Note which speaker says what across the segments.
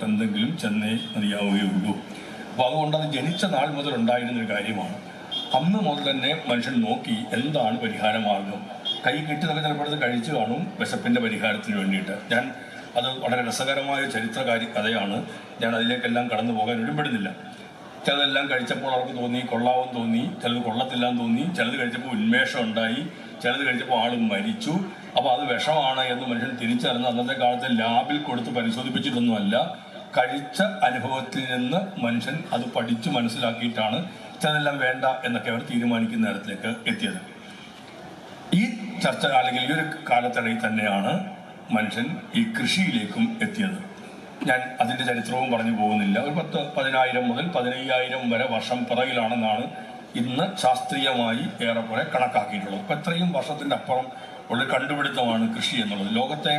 Speaker 1: എന്തെങ്കിലും ചെന്നേ മതിയാവുകയുള്ളൂ. അപ്പോൾ അതുകൊണ്ട് അത് ജനിച്ച നാൾ മുതൽ ഉണ്ടായിരുന്നൊരു കാര്യമാണ്. അന്ന് മുതൽ തന്നെ മനുഷ്യൻ നോക്കി എന്താണ് പരിഹാരമാർഗം. കൈ കിട്ടിയതൊക്കെ ചിലപ്പോഴത് കഴിച്ചു കാണും വിശപ്പിൻ്റെ പരിഹാരത്തിന് വേണ്ടിയിട്ട്. അത് വളരെ രസകരമായ കഥയാണ്. ഞാൻ അതിലേക്കെല്ലാം കടന്നു പോകാൻ ഇടപെടുന്നില്ല. ചിലതെല്ലാം കഴിച്ചപ്പോൾ അവർക്ക് തോന്നി കൊള്ളാവും തോന്നി, ചിലത് കൊള്ളത്തില്ലാന്ന് തോന്നി, ചിലത് കഴിച്ചപ്പോൾ ഉന്മേഷം ഉണ്ടായി, ചിലത് കഴിച്ചപ്പോൾ ആൾ മരിച്ചു. അപ്പോൾ അത് വിഷമാണ് എന്ന് മനുഷ്യൻ തിരിച്ചറിഞ്ഞ് അന്നത്തെ കാലത്ത് ലാബിൽ കൊടുത്ത് പരിശോധിപ്പിച്ചിട്ടൊന്നുമല്ല, കഴിച്ച അനുഭവത്തിൽ നിന്ന് മനുഷ്യൻ അത് പഠിച്ച് മനസ്സിലാക്കിയിട്ടാണ് ചിലതെല്ലാം വേണ്ട എന്നൊക്കെ അവർ തീരുമാനിക്കുന്ന നേരത്തിലേക്ക് എത്തിയത്. ഈ ചർച്ച അല്ലെങ്കിൽ ഈ ഒരു കാലത്തിടയിൽ തന്നെയാണ് മനുഷ്യൻ ഈ കൃഷിയിലേക്കും എത്തിയത്. ഞാൻ അതിൻ്റെ ചരിത്രവും പറഞ്ഞു പോകുന്നില്ല. ഒരു 10,000 മുതൽ 15,000 വരെ വർഷം പിറകിലാണെന്നാണ് ഇന്ന് ശാസ്ത്രീയമായി ഏറെക്കുറെ കണക്കാക്കിയിട്ടുള്ളത്. അപ്പം എത്രയും വർഷത്തിൻ്റെ അപ്പുറം ഉള്ള കണ്ടുപിടുത്തമാണ് കൃഷി എന്നുള്ളത്. ലോകത്തെ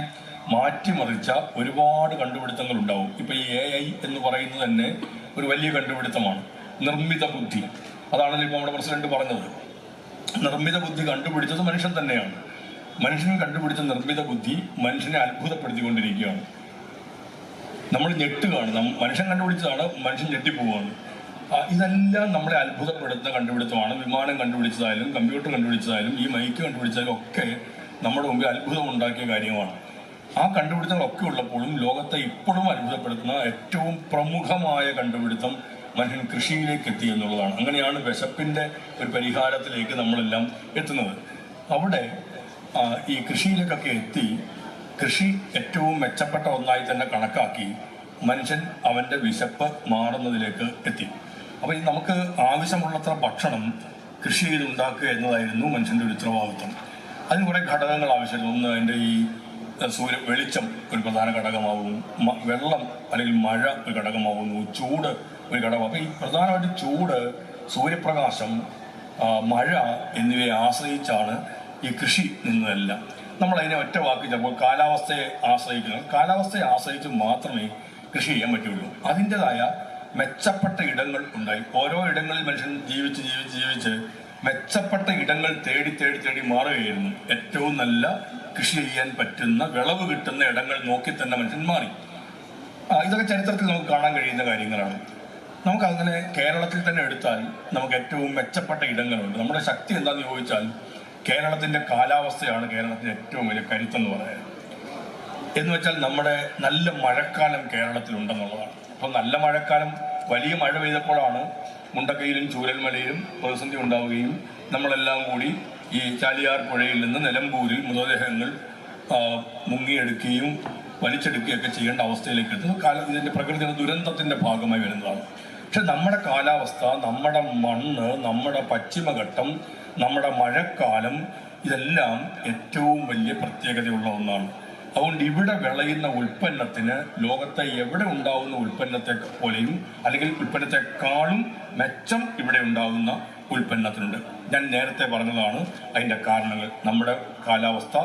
Speaker 1: മാറ്റിമറിച്ച ഒരുപാട് കണ്ടുപിടുത്തങ്ങൾ ഉണ്ടാവും. ഇപ്പം ഈ AI എന്ന് പറയുന്നത് തന്നെ ഒരു വലിയ കണ്ടുപിടുത്തമാണ്. നിർമ്മിത ബുദ്ധി, അതാണല്ലോ ഇപ്പോൾ നമ്മുടെ പ്രസിഡന്റ് പറഞ്ഞത്. നിർമ്മിത ബുദ്ധി കണ്ടുപിടിച്ചത് മനുഷ്യൻ തന്നെയാണ്. മനുഷ്യൻ കണ്ടുപിടിച്ച നിർമ്മിത ബുദ്ധി മനുഷ്യനെ അത്ഭുതപ്പെടുത്തിക്കൊണ്ടിരിക്കുകയാണ്. നമ്മൾ ഞെട്ടുകയാണ്. മനുഷ്യൻ കണ്ടുപിടിച്ചതാണ്, മനുഷ്യൻ ഞെട്ടിപ്പോവുകയാണ്. ഇതെല്ലാം നമ്മളെ അത്ഭുതപ്പെടുത്തുന്ന കണ്ടുപിടുത്തമാണ്. വിമാനം കണ്ടുപിടിച്ചതായാലും കമ്പ്യൂട്ടർ കണ്ടുപിടിച്ചതായാലും ഈ മൈക്ക് കണ്ടുപിടിച്ചതായാലും ഒക്കെ നമ്മുടെ മുമ്പിൽ അത്ഭുതം ഉണ്ടാക്കിയ കാര്യമാണ്. ആ കണ്ടുപിടുത്തങ്ങളൊക്കെ ഉള്ളപ്പോഴും ലോകത്തെ ഇപ്പോഴും അത്ഭുതപ്പെടുത്തുന്ന ഏറ്റവും പ്രമുഖമായ കണ്ടുപിടുത്തം മനുഷ്യൻ കൃഷിയിലേക്ക് എത്തി എന്നുള്ളതാണ്. അങ്ങനെയാണ് വിശപ്പിൻ്റെ ഒരു പരിഹാരത്തിലേക്ക് നമ്മളെല്ലാം എത്തുന്നത്. അവിടെ ഈ കൃഷിയിലേക്കൊക്കെ എത്തി കൃഷി ഏറ്റവും മെച്ചപ്പെട്ട ഒന്നായി തന്നെ കണക്കാക്കി മനുഷ്യൻ അവൻ്റെ വിശപ്പ് മാറുന്നതിലേക്ക് എത്തി. അപ്പോൾ നമുക്ക് ആവശ്യമുള്ളത്ര ഭക്ഷണം കൃഷി ചെയ്തുണ്ടാക്കുക എന്നതായിരുന്നു മനുഷ്യൻ്റെ ഒരു ഉത്തരവാദിത്വം. അതിന് കുറേ ഘടകങ്ങൾ ആവശ്യമായിരുന്നു. ഒന്ന്, അതിൻ്റെ ഈ വെളിച്ചം ഒരു പ്രധാന ഘടകമാവും, വെള്ളം അല്ലെങ്കിൽ മഴ ഒരു ഘടകമാവുന്നു, ചൂട് ഒരു ഘടകം. അപ്പോൾ ഈ പ്രധാനമായിട്ട് ചൂട്, സൂര്യപ്രകാശം, മഴ എന്നിവയെ ആശ്രയിച്ചാണ് ഈ കൃഷി നിന്നതെല്ലാം. നമ്മളതിനെ ഒറ്റ വാക്ക് ചിലപ്പോൾ കാലാവസ്ഥയെ ആശ്രയിക്കുന്നത്. കാലാവസ്ഥയെ ആശ്രയിച്ച് മാത്രമേ കൃഷി ചെയ്യാൻ പറ്റുള്ളൂ. അതിൻ്റെതായ മെച്ചപ്പെട്ട ഇടങ്ങൾ ഉണ്ടായി. ഓരോ ഇടങ്ങളിൽ മനുഷ്യൻ ജീവിച്ച് മെച്ചപ്പെട്ട ഇടങ്ങൾ തേടി മാറുകയായിരുന്നു. ഏറ്റവും നല്ല കൃഷി ചെയ്യാൻ പറ്റുന്ന, വിളവ് കിട്ടുന്ന ഇടങ്ങൾ നോക്കി തന്നെ മനുഷ്യൻ മാറി. ഇതൊക്കെ ചരിത്രത്തിൽ നമുക്ക് കാണാൻ കഴിയുന്ന കാര്യങ്ങളാണ്. നമുക്കങ്ങനെ കേരളത്തിൽ തന്നെ എടുത്താൽ നമുക്ക് ഏറ്റവും മെച്ചപ്പെട്ട ഇടങ്ങളുണ്ട്. നമ്മുടെ ശക്തി എന്താണെന്ന് ചോദിച്ചാൽ കേരളത്തിൻ്റെ കാലാവസ്ഥയാണ് കേരളത്തിൻ്റെ ഏറ്റവും വലിയ കരുത്തെന്ന് പറയാൻ. എന്ന് വെച്ചാൽ നമ്മുടെ നല്ല മഴക്കാലം കേരളത്തിലുണ്ടെന്നുള്ളതാണ്. അപ്പം നല്ല മഴക്കാലം, വലിയ മഴ പെയ്തപ്പോഴാണ് മുണ്ടക്കയിലും ചൂരൽമലയിലും പ്രതിസന്ധി ഉണ്ടാവുകയും നമ്മളെല്ലാം കൂടി ഈ ചാലിയാർ പുഴയിൽ നിന്ന് നിലമ്പൂരിൽ മൃതദേഹങ്ങൾ മുങ്ങിയെടുക്കുകയും വലിച്ചെടുക്കുകയൊക്കെ ചെയ്യേണ്ട അവസ്ഥയിലേക്ക് എത്തുന്നു. ഇതിൻ്റെ പ്രകൃതിയുടെ ദുരന്തത്തിൻ്റെ ഭാഗമായി വരുന്നതാണ്. പക്ഷെ നമ്മുടെ കാലാവസ്ഥ, നമ്മുടെ മണ്ണ്, നമ്മുടെ പശ്ചിമഘട്ടം, നമ്മുടെ മഴക്കാലം, ഇതെല്ലാം ഏറ്റവും വലിയ പ്രത്യേകതയുള്ള ഒന്നാണ്. അതുകൊണ്ട് ഇവിടെ വിളയുന്ന ഉൽപ്പന്നത്തിന് ലോകത്തെ എവിടെ ഉണ്ടാകുന്ന ഉൽപ്പന്നത്തെ പോലെയും അല്ലെങ്കിൽ ഉൽപ്പന്നത്തെക്കാളും മെച്ചം ഇവിടെ ഉണ്ടാകുന്ന ഉൽപ്പന്നത്തിനുണ്ട്. ഞാൻ നേരത്തെ പറഞ്ഞതാണ് അതിൻ്റെ കാരണങ്ങൾ. നമ്മുടെ കാലാവസ്ഥ,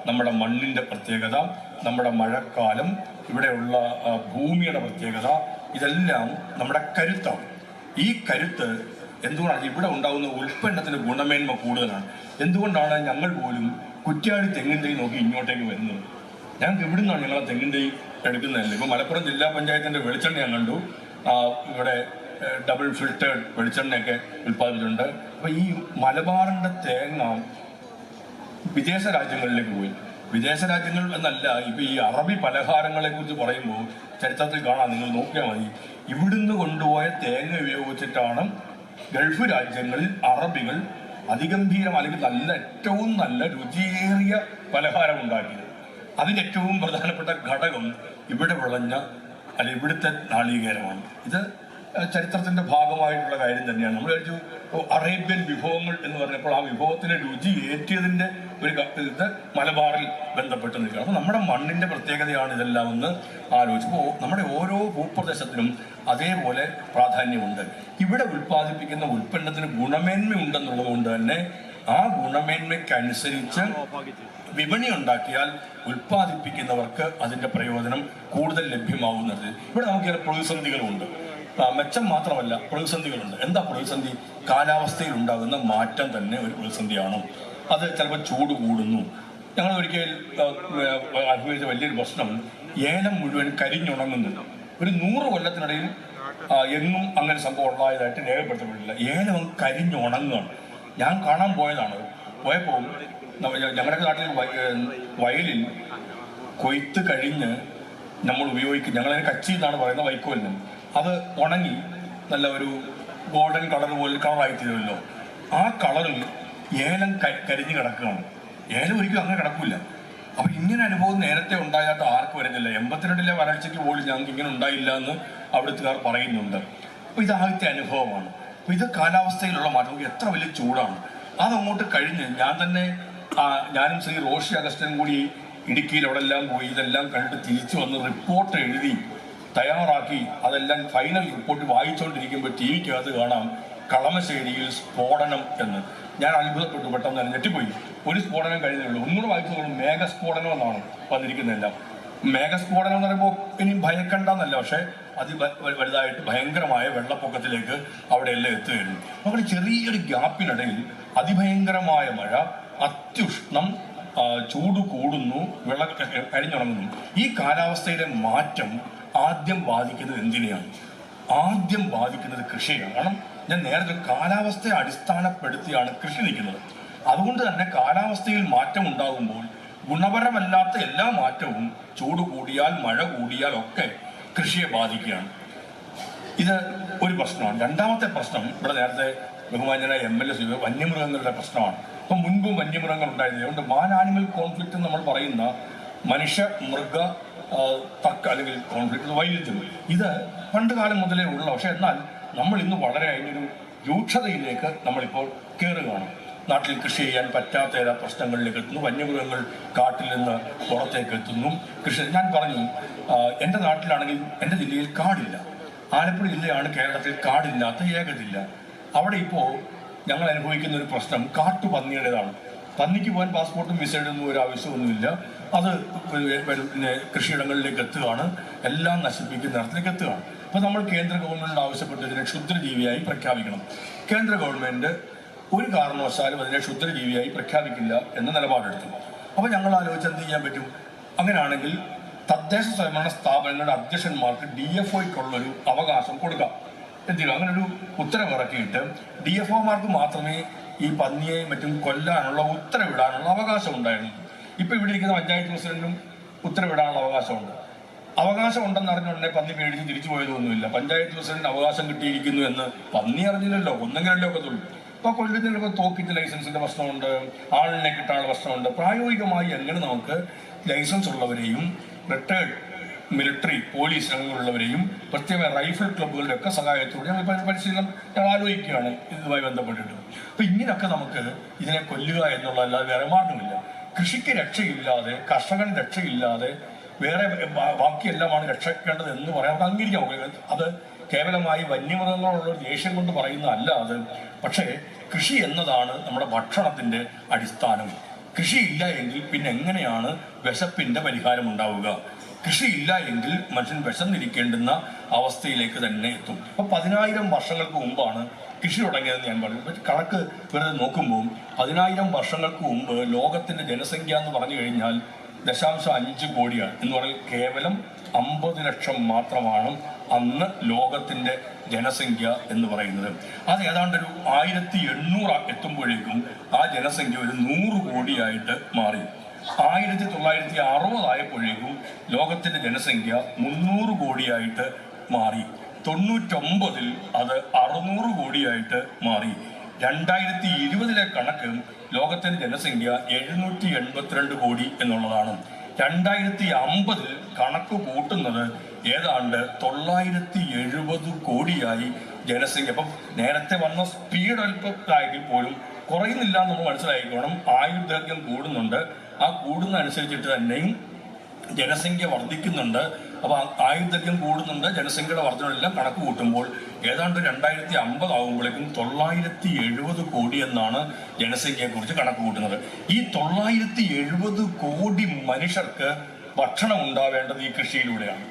Speaker 1: നമ്മുടെ മണ്ണിൻ്റെ പ്രത്യേകത, നമ്മുടെ മഴക്കാലം, ഇവിടെയുള്ള ഭൂമിയുടെ പ്രത്യേകത, ഇതെല്ലാം നമ്മുടെ കരുത്താണ്. ഈ കരുത്ത് എന്തുകൊണ്ടാണ് ഇവിടെ ഉണ്ടാകുന്ന ഉൽപ്പന്നത്തിന് ഗുണമേന്മ കൂടുതലാണ്? എന്തുകൊണ്ടാണ് ഞങ്ങൾ പോലും കുറ്റ്യാടി തെങ്ങിൻ തൈ നോക്കി ഇങ്ങോട്ടേക്ക് വരുന്നത്? ഞങ്ങൾക്ക് ഇവിടുന്നാണ് ഞങ്ങളെ തെങ്ങിൻ തൈ എടുക്കുന്നതല്ലേ. ഇപ്പോൾ മലപ്പുറം ജില്ലാ പഞ്ചായത്തിൻ്റെ വെളിച്ചെണ്ണ ഞാൻ കണ്ടു. ഇവിടെ ഡബിൾ ഫിൽറ്റേഡ് വെളിച്ചെണ്ണയൊക്കെ ഉൽപ്പാദിപ്പിച്ചിട്ടുണ്ട്. അപ്പോൾ ഈ മലബാറിൻ്റെ തേങ്ങ വിദേശ രാജ്യങ്ങളിലേക്ക് പോയി. വിദേശ രാജ്യങ്ങൾ എന്നല്ല, ഇപ്പം ഈ അറബി പലഹാരങ്ങളെ കുറിച്ച് പറയുമ്പോൾ ചരിത്രത്തിൽ കാണാം, നിങ്ങൾ നോക്കിയാൽ മതി. ഇവിടുന്ന് കൊണ്ടുപോയ തേങ്ങ ഉപയോഗിച്ചിട്ടാണ് ഗൾഫ് രാജ്യങ്ങളിൽ അറബികൾ അതിഗംഭീരം അല്ലെങ്കിൽ ഏറ്റവും നല്ല രുചിയേറിയ പലഹാരം ഉണ്ടാക്കിയത്. അതിൻ്റെ ഏറ്റവും പ്രധാനപ്പെട്ട ഘടകം ഇവിടെ വിളഞ്ഞ അല്ലെങ്കിൽ ഇവിടുത്തെ നാളികേരമാണ്. ഇത് ചരിത്രത്തിൻ്റെ ഭാഗമായിട്ടുള്ള കാര്യം തന്നെയാണ്. നമ്മൾ കഴിച്ചു അറേബ്യൻ വിഭവങ്ങൾ എന്ന് പറഞ്ഞപ്പോൾ ആ വിഭവത്തിൻ്റെ രുചി ഏറ്റിയതിൻ്റെ ഒരു ഇത് മലബാറിൽ ബന്ധപ്പെട്ട് നിൽക്കുകയാണ്. അപ്പോൾ നമ്മുടെ മണ്ണിൻ്റെ പ്രത്യേകതയാണ് ഇതെല്ലാം എന്ന് ആലോചിച്ചപ്പോൾ നമ്മുടെ ഓരോ ഭൂപ്രദേശത്തിനും അതേപോലെ പ്രാധാന്യമുണ്ട്. ഇവിടെ ഉൽപ്പാദിപ്പിക്കുന്ന ഉൽപ്പന്നത്തിന് ഗുണമേന്മയുണ്ടെന്നുള്ളത് കൊണ്ട് തന്നെ ആ ഗുണമേന്മയ്ക്കനുസരിച്ച് വിപണി ഉണ്ടാക്കിയാൽ ഉൽപ്പാദിപ്പിക്കുന്നവർക്ക് അതിൻ്റെ പ്രയോജനം കൂടുതൽ ലഭ്യമാവുന്നത്. ഇവിടെ നമുക്ക് ചില പ്രതിസന്ധികളുണ്ട്. മെച്ചം മാത്രമല്ല, പ്രതിസന്ധികളുണ്ട്. എന്താ പ്രതിസന്ധി? കാലാവസ്ഥയിൽ ഉണ്ടാകുന്ന മാറ്റം തന്നെ ഒരു പ്രതിസന്ധിയാണ്. അത് ചിലപ്പോൾ ചൂട് കൂടുന്നു. ഞങ്ങൾ ഒരിക്കൽ അനുഭവിച്ച വലിയൊരു പ്രശ്നം, ഏലം മുഴുവൻ കരിഞ്ഞുണങ്ങുന്നു. ഒരു 100 കൊല്ലത്തിനിടയിൽ എങ്ങും അങ്ങനെ സംഭവം ഉണ്ടായതായിട്ട് രേഖപ്പെടുത്തപ്പെട്ടില്ല. ഏലം കരിഞ്ഞുണങ്ങുകയാണ്. ഞാൻ കാണാൻ പോയതാണ്. പോയപ്പോൾ ഞങ്ങളുടെ നാട്ടിൽ വയലിൽ കൊയ്ത്ത് കഴിഞ്ഞ് നമ്മൾ ഉപയോഗിക്കും, ഞങ്ങളതിന് കച്ചി എന്നാണ് പറയുന്നത്, വൈക്കോലിന്. അത് ഉണങ്ങി നല്ല ഒരു ഗോൾഡൻ കളർ പോലെ കളറായി തീരുമല്ലോ. ആ കളറിൽ ഏലം കരിഞ്ഞ് കിടക്കുകയാണ്. ഏലം ഒരിക്കലും അങ്ങനെ കിടക്കില്ല. അപ്പം ഇങ്ങനെ അനുഭവം നേരത്തെ ഉണ്ടായിട്ട് ആർക്കും വരുന്നില്ല. 82-ലെ വരൾച്ചയ്ക്ക് പോലും ഞങ്ങൾക്ക് ഇങ്ങനെ ഉണ്ടായില്ല എന്ന് അവിടുത്തുകാർ പറയുന്നുണ്ട്. അപ്പോൾ ഇത് ആദ്യത്തെ അനുഭവമാണ്. അപ്പോൾ ഇത് കാലാവസ്ഥയിലുള്ള മാറ്റം. എത്ര വലിയ ചൂടാണ്. അതങ്ങോട്ട് കഴിഞ്ഞ് ഞാനും ശ്രീ റോഷി അഗസ്റ്റനും കൂടി ഇടുക്കിയിൽ അവിടെ എല്ലാം പോയി ഇതെല്ലാം കണ്ടിട്ട് തിരിച്ചു വന്ന് റിപ്പോർട്ട് എഴുതി തയ്യാറാക്കി അതെല്ലാം ഫൈനൽ റിപ്പോർട്ട് വായിച്ചുകൊണ്ടിരിക്കുമ്പോൾ ടി വിക്കകത്ത് കാണാം കളമശ്ശേരിയിൽ സ്ഫോടനം എന്ന്. ഞാൻ അത്ഭുതപ്പെട്ടു. പെട്ടെന്ന് തന്നെ ഞെട്ടിപ്പോയി. ഒരു സ്ഫോടനം കഴിഞ്ഞുള്ളൂ. ഒന്നുകൂടെ വായിച്ചു മേഘസ്ഫോടനം എന്നാണ് വന്നിരിക്കുന്നതെല്ലാം. മേഘസ്ഫോടനം എന്ന് പറയുമ്പോൾ ഇനി ഭയക്കണ്ടെന്നല്ല, പക്ഷെ വലുതായിട്ട് ഭയങ്കരമായ വെള്ളപ്പൊക്കത്തിലേക്ക് അവിടെയെല്ലാം എത്തുകയായിരുന്നു. അവിടെ ചെറിയൊരു ഗ്യാപ്പിനിടയിൽ അതിഭയങ്കരമായ മഴ, അത്യുഷ്ണം, ചൂട് കൂടുന്നു, വെള്ളം കരിഞ്ഞുണങ്ങുന്നു. ഈ കാലാവസ്ഥയുടെ മാറ്റം ആദ്യം ബാധിക്കുന്നത് എന്തിനെയാണ്? ആദ്യം ബാധിക്കുന്നത് കൃഷിയാണ്. കാരണം ഞാൻ നേരത്തെ കാലാവസ്ഥയെ അടിസ്ഥാനപ്പെടുത്തിയാണ് കൃഷി നിൽക്കുന്നത്. അതുകൊണ്ട് തന്നെ കാലാവസ്ഥയിൽ മാറ്റം ഉണ്ടാകുമ്പോൾ ഗുണപരമല്ലാത്ത എല്ലാ മാറ്റവും ചൂട് കൂടിയാൽ, മഴ കൂടിയാൽ ഒക്കെ കൃഷിയെ ബാധിക്കുകയാണ്. ഇത് ഒരു പ്രശ്നമാണ്. രണ്ടാമത്തെ പ്രശ്നം ഇവിടെ നേരത്തെ ബഹുമാന്യനായ MLA വന്യമൃഗങ്ങളുടെ പ്രശ്നമാണ്. അപ്പം മുൻപും വന്യമൃഗങ്ങൾ ഉണ്ടായിരുന്നു. അതുകൊണ്ട് മാൻ ആനിമൽ കോൺഫ്ലിക്റ്റ് നമ്മൾ പറയുന്ന മനുഷ്യ മൃഗ തർക്കം അല്ലെങ്കിൽ കോൺഫ്ലിക്റ്റ്, വൈരുദ്ധ്യം, ഇത് പണ്ട് കാലം മുതലേ ഉള്ള, പക്ഷെ എന്നാൽ നമ്മൾ ഇന്ന് വളരെ അതിനൊരു രൂക്ഷതയിലേക്ക് നമ്മളിപ്പോൾ കയറുകയാണ്. നാട്ടിൽ കൃഷി ചെയ്യാൻ പറ്റാത്ത ഏതാ പ്രശ്നങ്ങളിലേക്ക് എത്തുന്നു. വന്യമൃഗങ്ങൾ കാട്ടിൽ നിന്ന് പുറത്തേക്ക് എത്തുന്നു. ഞാൻ പറഞ്ഞു, എൻ്റെ നാട്ടിലാണെങ്കിൽ എൻ്റെ ജില്ലയിൽ കാടില്ല. ആലപ്പുഴ ജില്ലയാണ് കേരളത്തിൽ കാടില്ലാത്ത ഏക ജില്ല. അവിടെ ഇപ്പോൾ ഞങ്ങൾ അനുഭവിക്കുന്ന ഒരു പ്രശ്നം കാട്ടുപന്നിയുടേതാണ്. പന്നിക്ക് പോകാൻ പാസ്പോർട്ടും വിസയുടെയൊന്നും ഒരു ആവശ്യമൊന്നുമില്ല. അത് പിന്നെ കൃഷിയിടങ്ങളിലേക്ക് എത്തുകയാണ്, എല്ലാം നശിപ്പിക്കുന്ന തരത്തിലേക്ക് എത്തുകയാണ്. അപ്പോൾ നമ്മൾ കേന്ദ്ര ഗവൺമെൻറ്റിനോട് ആവശ്യപ്പെട്ട് ഇതിനെ ക്ഷുദ്രജീവിയായി പ്രഖ്യാപിക്കണം. കേന്ദ്ര ഗവൺമെൻറ് ഒരു കാരണവശാലും അതിനെ ക്ഷുദ്രജീവിയായി പ്രഖ്യാപിക്കില്ല എന്ന നിലപാടെടുത്തു. അപ്പോൾ ഞങ്ങൾ ആലോചിച്ച് എന്ത് ചെയ്യാൻ പറ്റും? അങ്ങനെയാണെങ്കിൽ തദ്ദേശ സ്വയംഭരണ സ്ഥാപനങ്ങളുടെ അധ്യക്ഷന്മാർക്ക് DFOയ്ക്കുള്ളൊരു അവകാശം കൊടുക്കാം. എന്തിനും അങ്ങനെ ഒരു ഉത്തരവിറക്കിയിട്ട് DFOമാർക്ക് മാത്രമേ ഈ പന്നിയെ മറ്റും കൊല്ലാനുള്ള ഉത്തരവിടാനുള്ള അവകാശം ഉണ്ടായിരുന്നു. ഇപ്പം ഇവിടെ ഇരിക്കുന്ന പഞ്ചായത്ത് പ്രസിഡന്റും ഉത്തരവിടാനുള്ള അവകാശമുണ്ട്. അവകാശം ഉണ്ടെന്ന് അറിഞ്ഞുകൊണ്ടേ പന്നി പേടിച്ച് തിരിച്ചു പോയതൊന്നുമില്ല. പഞ്ചായത്ത് പ്രസിഡന്റ് അവകാശം കിട്ടിയിരിക്കുന്നു എന്ന് പന്നി അറിഞ്ഞില്ലല്ലോ, ഒന്നെങ്കിലല്ലേ ഒക്കത്തുള്ളൂ. ഇപ്പോൾ കൊല്ലത്തിനൊക്കെ തോക്കിന്റെ ലൈസൻസിന്റെ പ്രശ്നമുണ്ട്, ആളിനെ കിട്ടാനുള്ള പ്രശ്നമുണ്ട്. പ്രായോഗികമായി എങ്ങനെ നമുക്ക് ലൈസൻസ് ഉള്ളവരെയും റിട്ടയർഡ് മിലിറ്ററി, പോലീസ് അംഗങ്ങളുള്ളവരെയും പ്രത്യേക റൈഫിൾ ക്ലബ്ബുകളുടെ ഒക്കെ സഹായത്തോടെ ഞങ്ങൾ പരിശീലനം ഞങ്ങൾ ആലോചിക്കുകയാണ് ഇതുമായി ബന്ധപ്പെട്ടിട്ട്. അപ്പം ഇങ്ങനെയൊക്കെ നമുക്ക് ഇതിനെ കൊല്ലുക എന്നുള്ളതല്ലാതെ വേറെ മാർഗമില്ല. കൃഷിക്ക് രക്ഷയില്ലാതെ, കർഷകന് രക്ഷയില്ലാതെ വേറെ ബാക്കിയെല്ലാമാണ് രക്ഷിക്കേണ്ടത് എന്ന് പറയാൻ നമുക്ക് അംഗീകരിക്കാൻ. അത് കേവലമായി വന്യമൃഗങ്ങളുള്ള ഒരു ദേഷ്യം കൊണ്ട് പറയുന്നതല്ല അത്. പക്ഷേ കൃഷി എന്നതാണ് നമ്മുടെ ഭക്ഷണത്തിൻ്റെ അടിസ്ഥാനം. കൃഷിയില്ല എങ്കിൽ പിന്നെ എങ്ങനെയാണ് വിശപ്പിൻ്റെ പരിഹാരം ഉണ്ടാവുക? കൃഷിയില്ല എങ്കിൽ മനുഷ്യൻ വിശന്നിരിക്കേണ്ടുന്ന അവസ്ഥയിലേക്ക് തന്നെ എത്തും. അപ്പോൾ 10,000 വർഷങ്ങൾക്ക് മുമ്പാണ് കൃഷി തുടങ്ങിയതെന്ന് ഞാൻ പറഞ്ഞു. കണക്ക് വെറുതെ നോക്കുമ്പോൾ 10,000 വർഷങ്ങൾക്ക് മുമ്പ് ലോകത്തിൻ്റെ ജനസംഖ്യ എന്ന് പറഞ്ഞു കഴിഞ്ഞാൽ 0.5 കോടിയാണ്. എന്ന് പറഞ്ഞാൽ കേവലം 50 ലക്ഷം മാത്രമാണ് അന്ന് ലോകത്തിൻ്റെ ജനസംഖ്യ എന്ന് പറയുന്നത്. അത് ഏതാണ്ട് ഒരു 1800 എത്തുമ്പോഴേക്കും ആ ജനസംഖ്യ ഒരു 100 കോടിയായിട്ട് മാറി. 1960 ആയപ്പോഴേക്കും ലോകത്തിൻ്റെ ജനസംഖ്യ 300 കോടിയായിട്ട് മാറി. 99 അത് 600 കോടിയായിട്ട് മാറി. 2020 കണക്ക് ലോകത്തിൻ്റെ ജനസംഖ്യ 782 കോടി എന്നുള്ളതാണ്. 2050 കണക്ക് കൂട്ടുന്നത് ഏതാണ്ട് 970 കോടിയായി ജനസംഖ്യ. അപ്പം നേരത്തെ വന്ന സ്പീഡ് അല്പത്തായെങ്കിൽ പോലും കുറയുന്നില്ല എന്ന് നമ്മൾ മനസ്സിലാക്കിക്കോണം. ആയുർദൈർഘ്യം കൂടുന്നുണ്ട്. ആ കൂടുന്ന അനുസരിച്ചിട്ട് തന്നെയും ജനസംഖ്യ വർദ്ധിക്കുന്നുണ്ട്. അപ്പോൾ ആയുർദൈർഘ്യം കൂടുന്നുണ്ട്, ജനസംഖ്യയുടെ വർധനമെല്ലാം കണക്ക് കൂട്ടുമ്പോൾ ഏതാണ്ട് 2050 ആകുമ്പോഴേക്കും 970 കോടി എന്നാണ് ജനസംഖ്യയെക്കുറിച്ച് കണക്ക് കൂട്ടുന്നത്. ഈ 970 കോടി മനുഷ്യർക്ക് ഭക്ഷണം ഉണ്ടാവേണ്ടത് ഈ കൃഷിയിലൂടെയാണ്.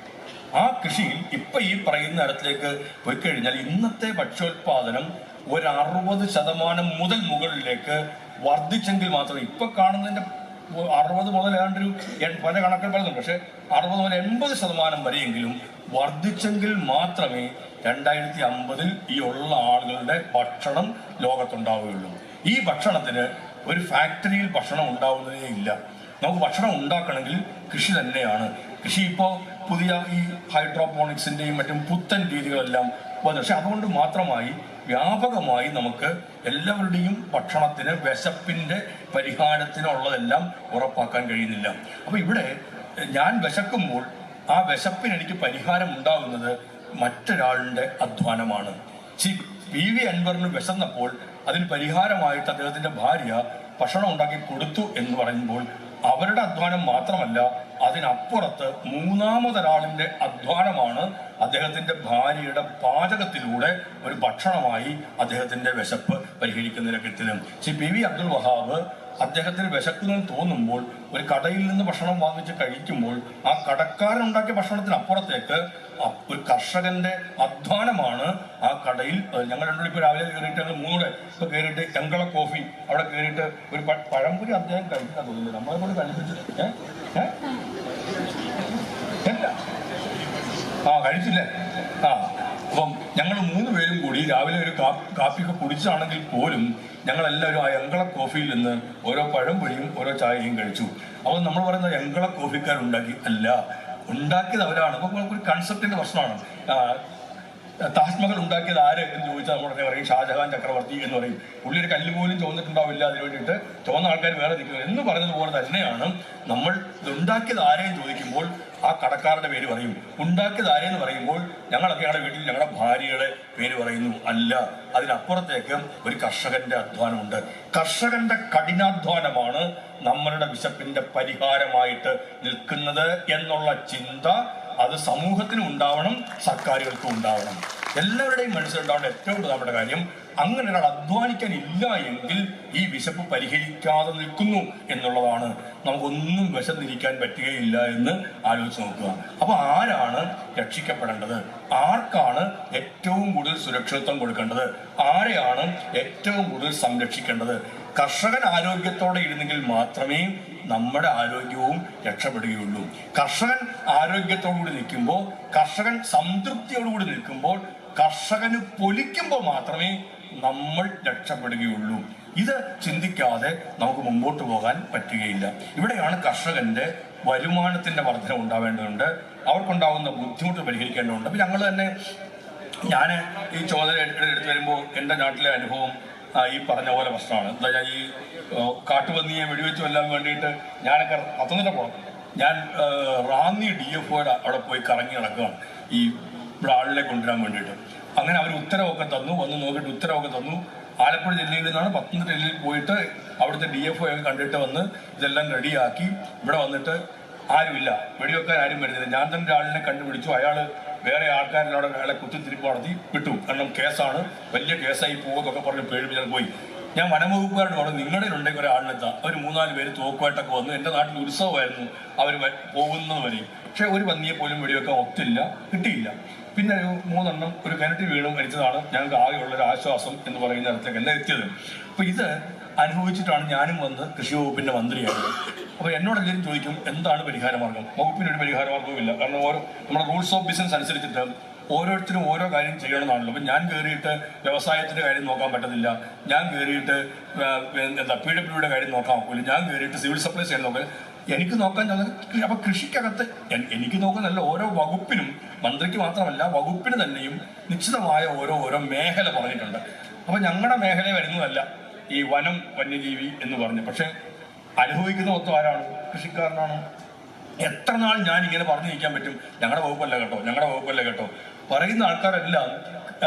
Speaker 1: ആ കൃഷിയിൽ ഇപ്പം ഈ പറയുന്ന തരത്തിലേക്ക് പോയി കഴിഞ്ഞാൽ ഇന്നത്തെ ഭക്ഷ്യോൽപാദനം ഒരു 60% മുതൽ മുകളിലേക്ക് വർദ്ധിച്ചെങ്കിൽ മാത്രമേ ഇപ്പം കാണുന്നതിൻ്റെ 60 മുതൽ ഏതാണ്ടൊരു പല കണക്കുകൾ പറയുന്നുണ്ട്. പക്ഷേ 60 മുതൽ 80% വരെയെങ്കിലും വർദ്ധിച്ചെങ്കിൽ മാത്രമേ 2050 ഈ ഉള്ള ആളുകളുടെ ഭക്ഷണം ലോകത്തുണ്ടാവുകയുള്ളൂ. ഈ ഭക്ഷണത്തിന് ഒരു ഫാക്ടറിയിൽ ഭക്ഷണം ഉണ്ടാവുന്നതേ ഇല്ല. നമുക്ക് ഭക്ഷണം ഉണ്ടാക്കണമെങ്കിൽ കൃഷി തന്നെയാണ്. കൃഷി ഇപ്പോൾ പുതിയ ഈ ഹൈഡ്രോപോണിക്സിൻ്റെയും മറ്റും പുത്തൻ രീതികളെല്ലാം വന്നു. പക്ഷെ അതുകൊണ്ട് മാത്രമായി വ്യാപകമായി നമുക്ക് എല്ലാവരുടെയും ഭക്ഷണത്തിന് വിശപ്പിൻ്റെ പരിഹാരത്തിനുള്ളതെല്ലാം ഉറപ്പാക്കാൻ കഴിയുന്നില്ല. അപ്പോൾ ഇവിടെ ഞാൻ വിശക്കുമ്പോൾ ആ വിശപ്പിന് എനിക്ക് പരിഹാരം ഉണ്ടാകുന്നത് മറ്റൊരാളുടെ അധ്വാനമാണ്. PV അൻവറിന് വിശന്നപ്പോൾ അതിന് പരിഹാരമായിട്ട് അദ്ദേഹത്തിൻ്റെ ഭാര്യ ഭക്ഷണം ഉണ്ടാക്കി കൊടുത്തു എന്ന് പറയുമ്പോൾ അവരുടെ അധ്വാനം മാത്രമല്ല, അതിനപ്പുറത്ത് മൂന്നാമതൊരാളിൻ്റെ അധ്വാനമാണ് അദ്ദേഹത്തിൻ്റെ ഭാര്യയുടെ പാചകത്തിലൂടെ ഒരു ഭക്ഷണമായി അദ്ദേഹത്തിൻ്റെ വിശപ്പ് പരിഹരിക്കുന്നതിനൊക്കെ എത്തിയത്. PV അബ്ദുൽ വഹാബ് അദ്ദേഹത്തിന് വിശക്കുന്നെന്ന് തോന്നുമ്പോൾ ഒരു കടയിൽ നിന്ന് ഭക്ഷണം വാങ്ങിച്ച് കഴിക്കുമ്പോൾ ആ കടക്കാരൻ ഉണ്ടാക്കിയ ഭക്ഷണത്തിനപ്പുറത്തേക്ക് ഒരു കർഷകന്റെ അധ്വാനമാണ് ആ കടയിൽ. ഞങ്ങൾ രണ്ടും ഇപ്പോൾ രാവിലെ കയറിയിട്ട് ഞങ്ങൾ മൂന്നൂടെ ഇപ്പോൾ കയറിയിട്ട് എങ്കള കോഫി അവിടെ കയറിയിട്ട് ഒരു പഴംപൊരി അദ്ദേഹം കഴിക്കാൻ തോന്നുന്നു. നമ്മളെ കൊണ്ട് കഴിപ്പിച്ചിട്ട് കഴിച്ചില്ലേ? അപ്പം ഞങ്ങൾ 3 പേരും കൂടി രാവിലെ ഒരു കാപ്പിയൊക്കെ കുടിച്ചാണെങ്കിൽ പോലും ഞങ്ങളെല്ലാവരും ആ എങ്കള കോഫിയിൽ നിന്ന് ഓരോ പഴംപൊരിയും ഓരോ ചായയും കഴിച്ചു. അപ്പോൾ നമ്മൾ പറയുന്നത് എങ്കള കോഫിക്കാരുണ്ടാക്കി അല്ല, ഉണ്ടാക്കിയത് അവരാണ്. അപ്പോൾ ഒരു കൺസെപ്റ്റിന്റെ പ്രശ്നമാണ്. താജ്മഹൽ ഉണ്ടാക്കിയത് ആര് എന്ന് ചോദിച്ചാൽ നമ്മൾ പറയും ഷാജഹാൻ ചക്രവർത്തി എന്ന് പറയും. പുള്ളി ഒരു കല്ല് പോലും ചോദിച്ചിട്ടുണ്ടാവില്ല, അതിന് വേണ്ടിയിട്ട് ചുവന്ന ആൾക്കാർ വേറെ നിൽക്കുന്നത് എന്ന് പറഞ്ഞതുപോലെ തന്നെയാണ് നമ്മൾ ഉണ്ടാക്കിയത് ആരെയും ചോദിക്കുമ്പോൾ ആ കടക്കാരുടെ പേര് പറയും. ഉണ്ടാക്കിയത് ആരെയെന്ന് പറയുമ്പോൾ ഞങ്ങളൊക്കെ ഞങ്ങളുടെ വീട്ടിൽ ഞങ്ങളുടെ ഭാര്യയുടെ പേര് പറയുന്നു. അല്ല, അതിനപ്പുറത്തേക്ക് ഒരു കർഷകന്റെ അധ്വാനമുണ്ട്. കർഷകന്റെ കഠിനാധ്വാനമാണ് നമ്മളുടെ വിശപ്പിന്റെ പരിഹാരമായിട്ട് നിൽക്കുന്നത് എന്നുള്ള ചിന്ത അത് സമൂഹത്തിനും ഉണ്ടാവണം, സർക്കാരുകൾക്കും ഉണ്ടാവണം. എല്ലാവരുടെയും മനസ്സിലുണ്ടാവേണ്ട ഏറ്റവും പ്രധാനപ്പെട്ട കാര്യം, അങ്ങനെ ഒരാൾ അധ്വാനിക്കാൻ ഇല്ല എങ്കിൽ ഈ വിശപ്പ് പരിഹരിക്കാതെ നിൽക്കുന്നു എന്നുള്ളതാണ്. നമുക്കൊന്നും വിശന്നിരിക്കാൻ പറ്റുകയില്ല എന്ന് ആലോചിച്ച് നോക്കുക. അപ്പൊ ആരാണ് രക്ഷിക്കപ്പെടേണ്ടത്? ആർക്കാണ് ഏറ്റവും കൂടുതൽ സുരക്ഷിതത്വം കൊടുക്കേണ്ടത്? ആരെയാണ് ഏറ്റവും കൂടുതൽ സംരക്ഷിക്കേണ്ടത്? കർഷകൻ ആരോഗ്യത്തോടെ ഇരുന്നെങ്കിൽ മാത്രമേ നമ്മുടെ ആരോഗ്യവും രക്ഷപ്പെടുകയുള്ളൂ. കർഷകൻ ആരോഗ്യത്തോടുകൂടി നിൽക്കുമ്പോൾ, കർഷകൻ സംതൃപ്തിയോടുകൂടി നിൽക്കുമ്പോൾ, കർഷകന് പൊലിക്കുമ്പോൾ മാത്രമേ നമ്മൾ രക്ഷപ്പെടുകയുള്ളൂ. ഇത് ചിന്തിക്കാതെ നമുക്ക് മുമ്പോട്ട് പോകാൻ പറ്റുകയില്ല. ഇവിടെയാണ് കർഷകന്റെ വരുമാനത്തിന്റെ വർധന ഉണ്ടാവേണ്ടതുണ്ട്, അവർക്കുണ്ടാകുന്ന ബുദ്ധിമുട്ട് പരിഹരിക്കേണ്ടതുണ്ട്. അപ്പം ഞങ്ങൾ തന്നെ, ഞാൻ ഈ ചുമതല എടുത്ത് വരുമ്പോൾ എൻ്റെ നാട്ടിലെ അനുഭവം ഈ പറഞ്ഞ പോലെ പ്രശ്നമാണ്. എന്താ വെച്ചാൽ ഈ കാട്ടുപന്നിയെ വെടിവെച്ചു കൊല്ലാൻ വേണ്ടിയിട്ട് ഞാനൊക്കെ പത്തനംതിട്ട പോകണം. ഞാൻ റാന്നി DFOയുടെ അവിടെ പോയി കറങ്ങി നടക്കുകയാണ് ഈ ഇവിടെ ആളിനെ കൊണ്ടുവരാൻ വേണ്ടിയിട്ട്. അങ്ങനെ അവർ ഉത്തരവൊക്കെ തന്നു, വന്ന് നോക്കിയിട്ട് ഉത്തരവൊക്കെ തന്നു. ആലപ്പുഴ ജില്ലയിൽ നിന്നാണ് പത്തനംതിട്ട ജില്ലയിൽ പോയിട്ട് അവിടുത്തെ DFO ഒക്കെ കണ്ടിട്ട് വന്ന് ഇതെല്ലാം റെഡിയാക്കി ഇവിടെ വന്നിട്ട് ആരുമില്ല, വെടിവെക്കാൻ ആരും വരുന്നില്ല. ഞാൻ തന്നെ ഒരാളിനെ കണ്ടുപിടിച്ചു. അയാൾ വേറെ ആൾക്കാരിലൂടെ അയാളെ കുത്തിത്തിരിപ്പ് നടത്തി വിട്ടു. കാരണം കേസാണ്, വലിയ കേസായി പോകുമെന്നൊക്കെ പറഞ്ഞ് പേടിപ്പിച്ചാൽ പോയി. ഞാൻ വനംവകുപ്പുകാരോട് പറഞ്ഞു, നിങ്ങളുടെ ഉണ്ടെങ്കിൽ ഒരാളിനെത്താം. അവർ 3-4 പേര് തോക്കുമായിട്ടൊക്കെ വന്നു. എൻ്റെ നാട്ടിൽ ഉത്സവമായിരുന്നു, അവർ പോകുന്നത് വരെയും. പക്ഷെ ഒരു പന്നിയെ പോലും വെടിവെക്കാൻ ഒത്തില്ല, കിട്ടിയില്ല. പിന്നെ ഒരു 3 എണ്ണം ഒരു കിണറ്റിൽ വീണും മരിച്ചതാണ് ഞങ്ങൾക്ക് ആകെയുള്ളൊരു ആശ്വാസം എന്ന് പറയുന്ന ഇടത്തേക്ക് എല്ലാം എത്തിയത്. അപ്പോൾ ഇത് അനുഭവിച്ചിട്ടാണ് ഞാനും വന്ന് കൃഷി വകുപ്പിൻ്റെ മന്ത്രിയായത്. അപ്പോൾ എന്നോടെല്ലാവരും ചോദിക്കും, എന്താണ് പരിഹാരമാർഗം? വകുപ്പിനൊരു പരിഹാരമാർഗവും ഇല്ല. കാരണം നമ്മുടെ റൂൾസ് ഓഫ് ബിസിനസ് അനുസരിച്ചിട്ട് ഓരോരുത്തരും ഓരോ കാര്യം ചെയ്യണമെന്നാണല്ലോ. അപ്പം ഞാൻ കയറിയിട്ട് വ്യവസായത്തിൻ്റെ കാര്യം നോക്കാൻ പറ്റത്തില്ല, ഞാൻ കയറിയിട്ട് PWയുടെ കാര്യം നോക്കാൻ നോക്കില്ല, ഞാൻ കയറിയിട്ട് സിവിൽ സപ്ലൈസ് ചെയ്യാൻ നോക്കില്ല. എനിക്ക് നോക്കാൻ തന്നെ. അപ്പം കൃഷിക്കകത്ത് എനിക്ക് നോക്കുന്നല്ല, ഓരോ വകുപ്പിനും, മന്ത്രിക്ക് മാത്രമല്ല വകുപ്പിന് തന്നെയും നിശ്ചിതമായ ഓരോ മേഖല പറഞ്ഞിട്ടുണ്ട്. അപ്പം ഞങ്ങളുടെ മേഖല വരുന്നതല്ല ഈ വനം വന്യജീവി എന്ന് പറഞ്ഞു. പക്ഷെ അനുഭവിക്കുന്ന മൊത്തം ആരാണ്? കൃഷിക്കാരനാണ്. എത്ര നാൾ ഞാൻ ഇങ്ങനെ പറഞ്ഞു നിൽക്കാൻ പറ്റും? ഞങ്ങളുടെ വകുപ്പല്ല കേട്ടോ പറയുന്ന ആൾക്കാരെല്ലാം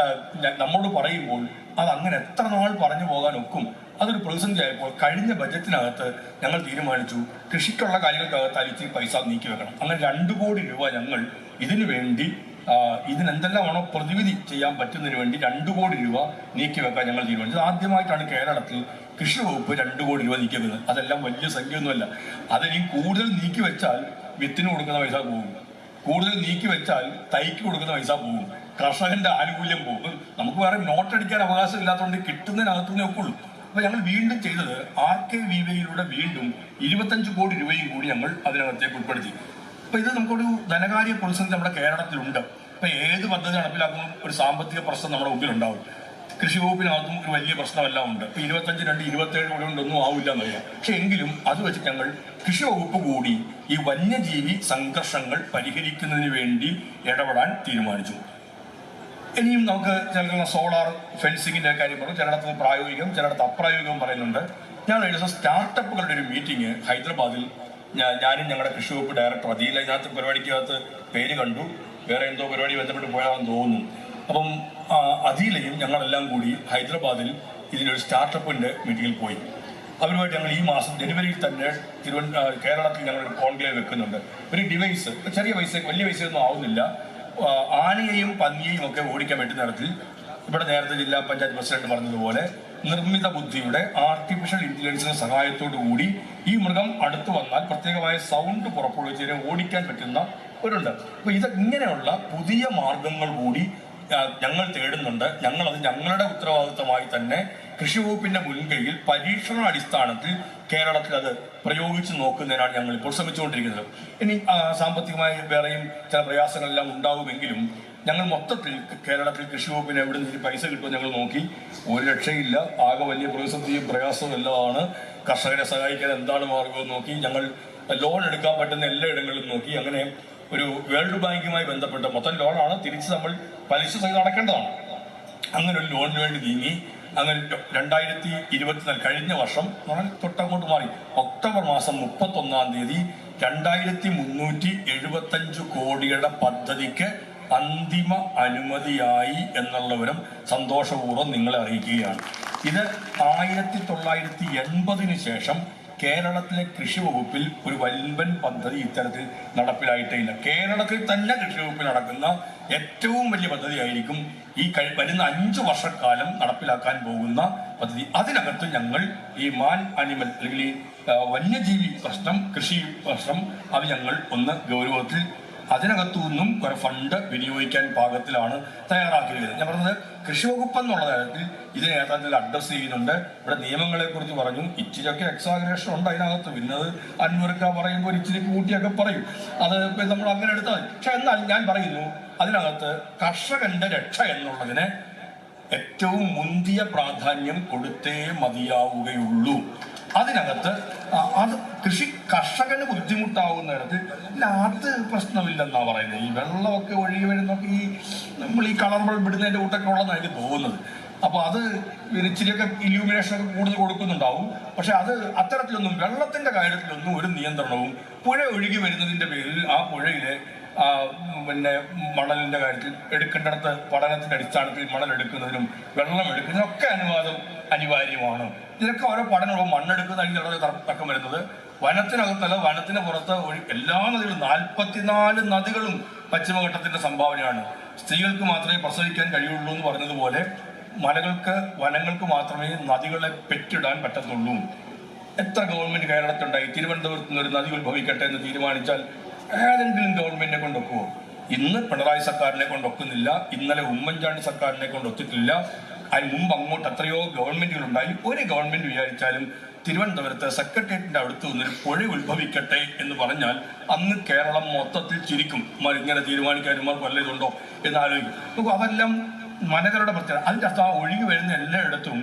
Speaker 1: നമ്മോട് പറയുമ്പോൾ അത് അങ്ങനെ എത്ര നാൾ പറഞ്ഞു പോകാൻ ഒക്കും? അതൊരു പ്രതിസന്ധി ആയപ്പോൾ കഴിഞ്ഞ ബജറ്റിനകത്ത് ഞങ്ങൾ തീരുമാനിച്ചു, കൃഷിക്കുള്ള കാര്യങ്ങൾക്കകത്ത് ഇച്ചിരി പൈസ നീക്കി വെക്കണം. അങ്ങനെ 2 കോടി രൂപ ഞങ്ങൾ ഇതിനു വേണ്ടി, ഇതിനെന്തെല്ലാമാണോ പ്രതിവിധി ചെയ്യാൻ പറ്റുന്നതിന് വേണ്ടി 2 കോടി രൂപ നീക്കി വെക്കാൻ ഞങ്ങൾ തീരുമാനിച്ചത്. ആദ്യമായിട്ടാണ് കേരളത്തിൽ കൃഷി വകുപ്പ് 2 കോടി രൂപ നീക്കി വെക്കുന്നത്. അതെല്ലാം വലിയ സംഖ്യയൊന്നുമല്ല. അതിനി കൂടുതൽ നീക്കി വെച്ചാൽ വിത്തിന് കൊടുക്കുന്ന പൈസ പോകും, കൂടുതൽ നീക്കി വെച്ചാൽ തൈക്ക് കൊടുക്കുന്ന പൈസ പോകും, കർഷകന്റെ ആനുകൂല്യം പോകും. നമുക്ക് വേറെ നോട്ടടിക്കാൻ അവകാശം ഇല്ലാത്തതുകൊണ്ട് കിട്ടുന്നതിനകത്തുനിന്നേ ഒക്കുള്ളൂ. അപ്പൊ ഞങ്ങൾ വീണ്ടും ചെയ്തത് RKVYയിലൂടെ വീണ്ടും 25 കോടി രൂപയും കൂടി ഞങ്ങൾ അതിനകത്തേക്ക് ഉൾപ്പെടുത്തി. അപ്പോൾ ഇത് നമുക്കൊരു ധനകാര്യ പ്രതിസന്ധി നമ്മുടെ കേരളത്തിലുണ്ട്. ഇപ്പം ഏത് പദ്ധതി നടപ്പിലാക്കുമ്പോൾ ഒരു സാമ്പത്തിക പ്രശ്നം നമ്മുടെ മുമ്പിലുണ്ടാവും. കൃഷി വകുപ്പിനകത്തും ഒരു വലിയ പ്രശ്നമെല്ലാം ഉണ്ട്. ഇപ്പോൾ 25-27 കോടി കൊണ്ടൊന്നും ആവില്ല എന്നറിയാം. പക്ഷെ എങ്കിലും അത് വെച്ച് ഞങ്ങൾ കൃഷി വകുപ്പ് കൂടി ഈ വന്യജീവി സംഘർഷങ്ങൾ പരിഹരിക്കുന്നതിന് വേണ്ടി ഇടപെടാൻ തീരുമാനിച്ചു. ഇനിയും നമുക്ക് ചില സോളാർ ഫെൻസിങ്ങിൻ്റെ കാര്യം പറയും, ചിലയിടത്ത് പ്രായോഗികം ചിലയിടത്ത് അപ്രായോഗികം പറയുന്നുണ്ട്. ഞാൻ ഒരു ദിവസം സ്റ്റാർട്ടപ്പുകളുടെ ഒരു മീറ്റിംഗ് ഹൈദരാബാദിൽ ഞാനും ഞങ്ങളുടെ കൃഷി വകുപ്പ് ഡയറക്ടർ അതിൽ ഇതിനകത്ത് പരിപാടിക്കകത്ത് പേര് കണ്ടു, വേറെ എന്തോ പരിപാടി ബന്ധപ്പെട്ട് പോയാണെന്ന് തോന്നുന്നു. അപ്പം അതിലെയും ഞങ്ങളെല്ലാം കൂടി ഹൈദരാബാദിൽ ഇതിനൊരു സ്റ്റാർട്ടപ്പിൻ്റെ മീറ്റിങ്ങിൽ പോയി. അവരുമായിട്ട് ഞങ്ങൾ ഈ മാസം ജനുവരിയിൽ തന്നെ കേരളത്തിൽ ഞങ്ങളൊരു കോൺക്ലേവ് വെക്കുന്നുണ്ട്. ഒരു ഡിവൈസ്, ചെറിയ പൈസ വലിയ പൈസയൊന്നും ആവുന്നില്ല, ആനയെയും പന്നിയെയും ഒക്കെ ഓടിക്കാൻ പറ്റുന്ന തരത്തിൽ ഇവിടെ നേരത്തെ ജില്ലാ പഞ്ചായത്ത് പ്രസിഡന്റ് പറഞ്ഞതുപോലെ നിർമ്മിത ബുദ്ധിയുടെ ആർട്ടിഫിഷ്യൽ ഇന്റലിജൻസിന്റെ സഹായത്തോടു കൂടി ഈ മൃഗം അടുത്ത് വന്നാൽ പ്രത്യേകമായ സൗണ്ട് പുറപ്പെടുവിച്ചതിനെ ഓടിക്കാൻ പറ്റുന്ന ഒരുണ്ട്. അപ്പോൾ ഇങ്ങനെയുള്ള പുതിയ മാർഗങ്ങൾ കൂടി ഞങ്ങൾ തേടുന്നുണ്ട്. ഞങ്ങളത് ഞങ്ങളുടെ ഉത്തരവാദിത്തമായി തന്നെ കൃഷി വകുപ്പിന്റെ മുൻകൈയിൽ പരീക്ഷണ അടിസ്ഥാനത്തിൽ കേരളത്തിൽ അത് പ്രയോഗിച്ച് നോക്കുന്നതിനാണ് ഞങ്ങൾ ഇപ്പോൾ ശ്രമിച്ചുകൊണ്ടിരിക്കുന്നത്. ഇനി സാമ്പത്തികമായി വേറെയും ചില പ്രയാസങ്ങളെല്ലാം ഉണ്ടാകുമെങ്കിലും ഞങ്ങൾ മൊത്തത്തിൽ കേരളത്തിൽ കൃഷി വകുപ്പിന് എവിടെ നിന്ന് പൈസ കിട്ടുമോ ഞങ്ങൾ നോക്കി. ഒരു രക്ഷയില്ല, ആകെ വലിയ പ്രതിസന്ധിയും പ്രയാസവും എല്ലാമാണ്. കർഷകരെ സഹായിക്കാൻ എന്താണ് മാർഗമെന്ന് നോക്കി. ഞങ്ങൾ ലോൺ എടുക്കാൻ പറ്റുന്ന എല്ലായിടങ്ങളിലും നോക്കി. അങ്ങനെ ഒരു വേൾഡ് ബാങ്കുമായി ബന്ധപ്പെട്ട മൊത്തം ലോണാണ്, തിരിച്ച് നമ്മൾ പലിശ സഹിതം അടക്കേണ്ടതാണ്. അങ്ങനെ ഒരു ലോണിന് വേണ്ടി നീങ്ങി. അങ്ങനെ 2024 കഴിഞ്ഞ വർഷം തൊട്ടങ്ങോട്ട് മാറി ഒക്ടോബർ മാസം 31 2375 കോടിയുടെ പദ്ധതിക്ക് അന്തിമ അനുമതിയായി എന്നുള്ള വിവരം സന്തോഷപൂർവ്വം നിങ്ങളെ അറിയിക്കുകയാണ്. ഇത് 1980 ശേഷം കേരളത്തിലെ കൃഷി വകുപ്പിൽ ഒരു വൻപൻ പദ്ധതി ഇത്തരത്തിൽ നടപ്പിലായിട്ടേ ഇല്ല. കേരളത്തിൽ തന്നെ കൃഷി വകുപ്പിൽ നടക്കുന്ന ഏറ്റവും വലിയ പദ്ധതിയായിരിക്കും ഈ വരുന്ന 5 വർഷക്കാലം നടപ്പിലാക്കാൻ പോകുന്ന പദ്ധതി. അതിനകത്ത് ഞങ്ങൾ ഈ അനിമൽ അല്ലെങ്കിൽ ഈ വന്യജീവി പ്രശ്നം, കൃഷി പ്രശ്നം അത് ഞങ്ങൾ ഒന്ന് ഗൗരവത്തിൽ അതിനകത്തു നിന്നും കുറെ ഫണ്ട് വിനിയോഗിക്കാൻ പാകത്തിലാണ് തയ്യാറാക്കിയത്. ഞാൻ പറഞ്ഞത് കൃഷി വകുപ്പ് എന്നുള്ള തരത്തിൽ ഇതിനെ യഥാർത്ഥത്തിൽ അഡ്രസ് ചെയ്യുന്നുണ്ട്. ഇവിടെ നിയമങ്ങളെ കുറിച്ച് പറഞ്ഞു, ഇച്ചിരിയൊക്കെ എക്സാഗ്രേഷൻ ഉണ്ട് അതിനകത്ത്. പിന്നെ അത് അന്വർക്ക് പറയുമ്പോൾ ഇച്ചിരി കൂട്ടിയൊക്കെ പറയും, അത് നമ്മൾ അങ്ങനെ എടുത്താൽ. പക്ഷെ എന്നാൽ ഞാൻ പറയുന്നു, അതിനകത്ത് കർഷകന്റെ രക്ഷ എന്നുള്ളതിന് ഏറ്റവും മുന്തിയ പ്രാധാന്യം കൊടുത്തേ മതിയാവുകയുള്ളൂ. അതിനകത്ത് അത് കർഷകന് ബുദ്ധിമുട്ടാവുന്ന തരത്തിൽ അത് പ്രശ്നമില്ലെന്നാണ് പറയുന്നത്. ഈ വെള്ളമൊക്കെ ഒഴുകി വരുന്നൊക്കെ ഈ നമ്മൾ ഈ കളർ ബൾബ് ഇടുന്നതിൻ്റെ കൂട്ടൊക്കെ ഉള്ളതെന്നാണ് എനിക്ക് തോന്നുന്നത്. അപ്പോൾ അത് ഇച്ചിരിയൊക്കെ ഇല്യൂമിനേഷനൊക്കെ കൂടുതൽ കൊടുക്കുന്നുണ്ടാവും. പക്ഷെ അത് അത്തരത്തിലൊന്നും വെള്ളത്തിൻ്റെ കാര്യത്തിലൊന്നും ഒരു നിയന്ത്രണവും, പുഴ ഒഴുകി വരുന്നതിൻ്റെ പേരിൽ ആ പുഴയിലെ പിന്നെ മണലിൻ്റെ കാര്യത്തിൽ എടുക്കേണ്ടിടത്ത് പഠനത്തിൻ്റെ അടിസ്ഥാനത്തിൽ മണൽ എടുക്കുന്നതിനും വെള്ളം എടുക്കുന്നതിനും ഒക്കെ അനുവാദം അനിവാര്യമാണ്. ഇതിനൊക്കെ ഓരോ പഠനവും മണ്ണെടുക്കുന്ന അതിനുള്ള തർക്കം വരുന്നത് വനത്തിനകത്തല്ല, വനത്തിന് പുറത്ത് എല്ലാ നദികളും 44 നദികളും പശ്ചിമഘട്ടത്തിന്റെ സംഭാവനയാണ്. സ്ത്രീകൾക്ക് മാത്രമേ പ്രസവിക്കാൻ കഴിയുള്ളൂ എന്ന് പറഞ്ഞതുപോലെ വനങ്ങൾക്ക് മാത്രമേ നദികളെ പെറ്റിടാൻ പറ്റത്തുള്ളൂ. എത്ര ഗവൺമെന്റ് കേരളത്തിലുണ്ടായി? തിരുവനന്തപുരത്ത് നിന്ന് ഒരു നദി ഉത്ഭവിക്കട്ടെ എന്ന് തീരുമാനിച്ചാൽ ഏതെങ്കിലും ഗവൺമെന്റിനെ കൊണ്ടൊക്കുമോ? ഇന്ന് പിണറായി സർക്കാരിനെ കൊണ്ടൊക്കുന്നില്ല, ഇന്നലെ ഉമ്മൻചാണ്ടി സർക്കാരിനെ കൊണ്ടൊത്തിട്ടില്ല. അതിന് മുമ്പ് അങ്ങോട്ട് എത്രയോ ഗവൺമെന്റുകളുണ്ടായി. ഒരു ഗവൺമെന്റ് വിചാരിച്ചാലും തിരുവനന്തപുരത്ത് സെക്രട്ടേറിയറ്റിന്റെ അടുത്ത് നിന്നൊരു പുഴ ഉത്ഭവിക്കട്ടെ എന്ന് പറഞ്ഞാൽ അന്ന് കേരളം മൊത്തത്തിൽ ചിരിക്കും. ഇങ്ങനെ തീരുമാനിക്കാനുമാർക്ക് വല്ലതുണ്ടോ എന്ന് ആലോചിക്കും. നമുക്ക് അതെല്ലാം മനകളുടെ പ്രത്യേകത. അതിൻ്റെ അർത്ഥം ആ ഒഴുകി വരുന്ന എല്ലായിടത്തും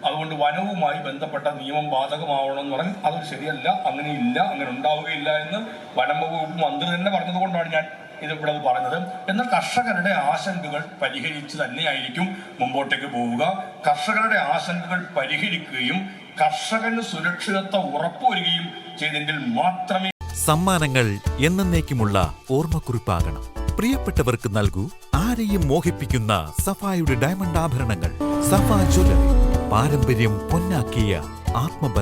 Speaker 1: അതുകൊണ്ട് വനവുമായി ബന്ധപ്പെട്ട നിയമം ബാധകമാവണം എന്ന് പറഞ്ഞാൽ അതൊരു ശരിയല്ല, അങ്ങനെയില്ല, അങ്ങനെ ഉണ്ടാവുകയില്ല എന്ന് വനം വകുപ്പ് മന്ത്രി തന്നെ പറഞ്ഞതുകൊണ്ടാണ് ഞാൻ ഇവിടെ പറഞ്ഞത്. എന്നാൽ കർഷകരുടെ ആശങ്കകൾ പരിഹരിച്ച് തന്നെയായിരിക്കും മുമ്പോട്ടേക്ക് പോവുക. കർഷകരുടെ ആശങ്കകൾ പരിഹരിക്കുകയും കർഷകന് സുരക്ഷിതത്വം ഉറപ്പുവരികയും ചെയ്തെങ്കിൽ മാത്രമേ
Speaker 2: സമ്മാനങ്ങൾ എന്നേക്കുമുള്ള ഓർമ്മക്കുറിപ്പാകണം. പ്രിയപ്പെട്ടവർക്ക് നൽകൂ ആരെയും മോഹിപ്പിക്കുന്ന സഫായുടെ ഡയമണ്ട് ആഭരണങ്ങൾ. സഫ ജ്വല്ലറി, പാരമ്പര്യം പൊന്നാക്കിയ ആത്മബന്ധം.